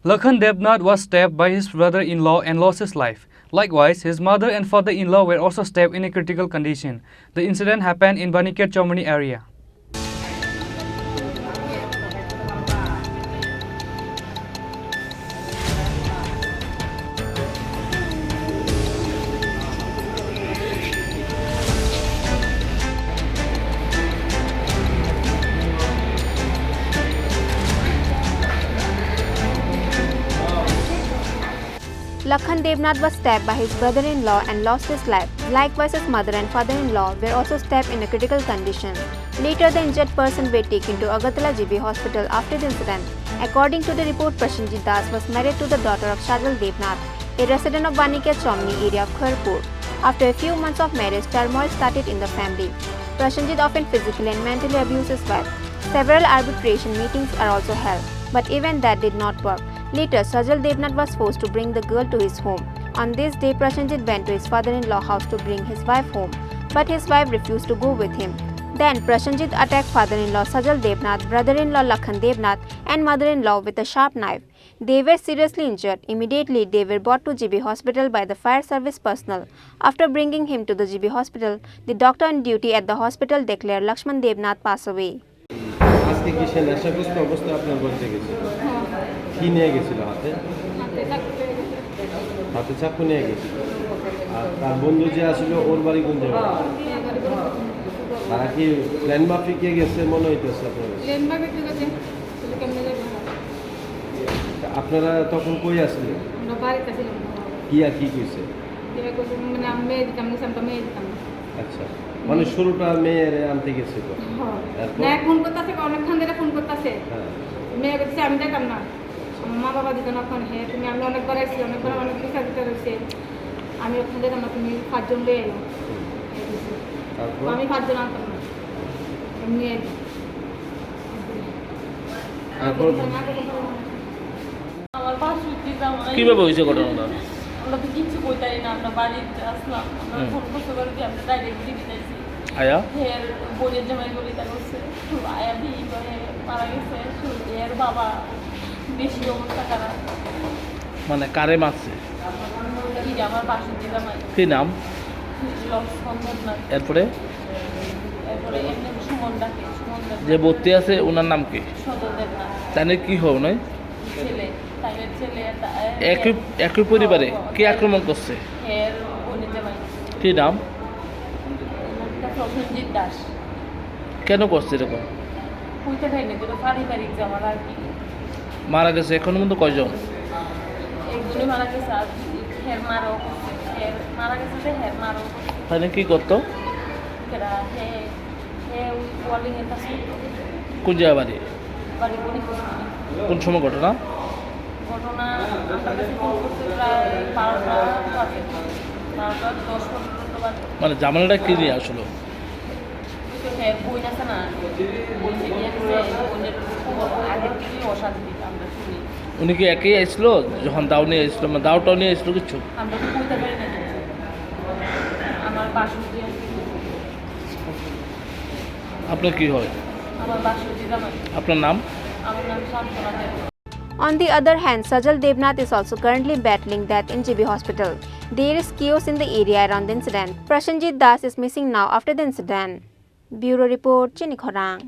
Lakhan Debnath was stabbed by his brother-in-law and lost his life. Likewise, his mother and father-in-law were also stabbed in a critical condition. The incident happened in Baniket Chomani area. Lakhan Debnath was stabbed by his brother-in-law and lost his life. Likewise, his mother and father-in-law were also stabbed in a critical condition. Later, the injured person were taken to Agartala GB hospital after the incident. According to the report, Prashanjit Das was married to the daughter of Sajal Debnath, a resident of Baniket Chomni area of Khorang. After a few months of marriage, turmoil started in the family. Prashanjit often physically and mentally abused his wife. Several arbitration meetings are also held, but even that did not work. Later, Sajal Debnath was forced to bring the girl to his home. On this day, Prashanjit went to his father-in-law house to bring his wife home, but his wife refused to go with him. Then, Prashanjit attacked father-in-law Sajal Debnath, brother-in-law Lakhan Debnath, and mother-in-law with a sharp knife. They were seriously injured. Immediately, they were brought to GB hospital by the fire service personnel. After bringing him to the GB hospital, the doctor on duty at the hospital declared Lakhan Debnath passed away. কি নিয়ে গেছিল হাতে হাতে চাকু নিয়ে গেছিল আর তার বন্ধু যে আসলে ওর বাড়ি কোন জায়গায় তারা কি প্ল্যান মাফিকে গেছে মনে হইতেছে আপনারা তখন কই আসলেন কি আর কি কইছে আচ্ছা মানে শুরুটা মেয়ের আনতে গেছিল ফোন করতেছে অনেকক্ষণ ধরে ফোন করতেছে মেয়ে বলছে আমি দেখাম না মা বাবা দিত না ফোন হ্যাঁ তুমি আমি অনেকবার আসছি অনেকবার অনেক পয়সা দিতে রয়েছে আমি ওখান থেকে না তুমি 5 জন লয়ে এলো আমি 5 জন আনতাম না এমনি আমার পাশে কিভাবে হয়েছে ঘটনাটা? আমরা তো কিছু কইতারি না, আমরা বাড়িতে আসলাম, আমরা ফোন করতে পারি যে আমরা ডাইরেক্ট দিবি যাইছি আয়া এর বোনের জামাই বলি তার হচ্ছে আয়া দিয়ে করে মারা গেছে এর বাবা বেশি অবস্থা খারাপ। মানে কারে মারছে? আমার পাশে জামাই। কি নাম? লক্ষণ দেবনাথ। এরপরে এমনি সুমন ডাকে। যে ভর্তি আছে ওনার নাম কি? সদর দেবনাথ। তাহলে কি হবে নয়? ছেলে তাইয়ের ছেলে একই পরিবারে কে আক্রমণ করছে? এর বোনের জামাই। কি নাম? প্রসেনজিৎ দাস। কেন করছে এরকম? কইতে পারি না, যেটা পারিবারিক ঝামেলা আর কি। মারা গেছে এখন কিন্তু কয়জন? একজনই মারা গেছে আর হের মারও মারা গেছে যে হের মারও। তাহলে কি করতো? কেরা হে ওয়ালিং এর কাছে। কোন জায়গা বাড়ি? বাড়ি বলি। কোন সময় ঘটনা? ঘটনা আমার কাছে ফোন করছে প্রায় 12টা বাজে, 12টা 10-15 বাজে। মানে জামালাটা কি নিয়ে আসলো? বই আছে না, বই থেকে বোনের আগের থেকেই অশান্তি আমরা শুনি। উনি কি একই আসলো যখন দাও নিয়ে আসলো? মানে দাওটাও নিয়ে আসলো কিছু? আমরা তো কইতে পারি না কিছু। আমার বাসুজি। আপনার কি হয়? আমার বাসুজি জামাই। আপনার নাম? আমার নাম শান্তনা দেব। On the other hand, Sajal Debnath is also currently battling death in GB hospital. There is chaos in the area around the incident. Prashanjit Das is missing now after the incident. Bureau Report, Chini, Khorang.